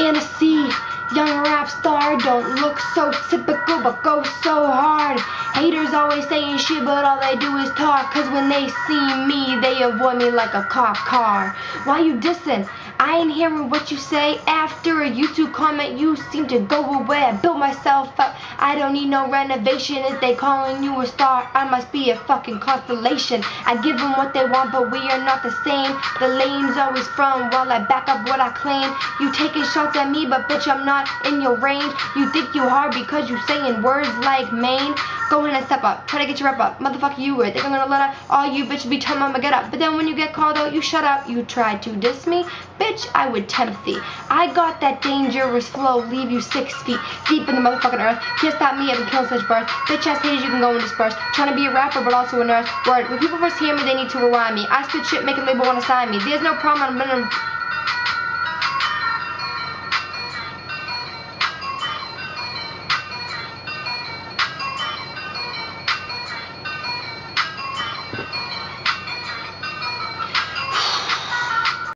Fantasy, young rap star, don't look so typical but go so hard. Haters always saying shit but all they do is talk, cause when they see me they avoid me like a cop car. Why you dissing? I ain't hearing what you say. After a YouTube comment you seem to go away. I built myself up, I don't need no renovation. If they calling you a star, I must be a fucking constellation. I give them what they want but we are not the same. The lane's always from while I back up what I claim. You taking shots at me but bitch I'm not in your range. You think you hard because you saying words like Maine. Go in and step up, try to get your rep up. Motherfucker, you would think I'm gonna let up all you bitches be telling I'ma get up. But then when you get called out, you shut up. You tried to diss me, bitch, I would tempt thee. I got that dangerous flow, leave you 6 feet deep in the motherfucking earth. Can't stop me, I've been killing such birth. Bitch ass haters, you can go and disperse. Trying to be a rapper but also a nurse. Word, when people first hear me, they need to rewind me. I spit shit, make a label wanna sign me. There's no problem, I'm gonna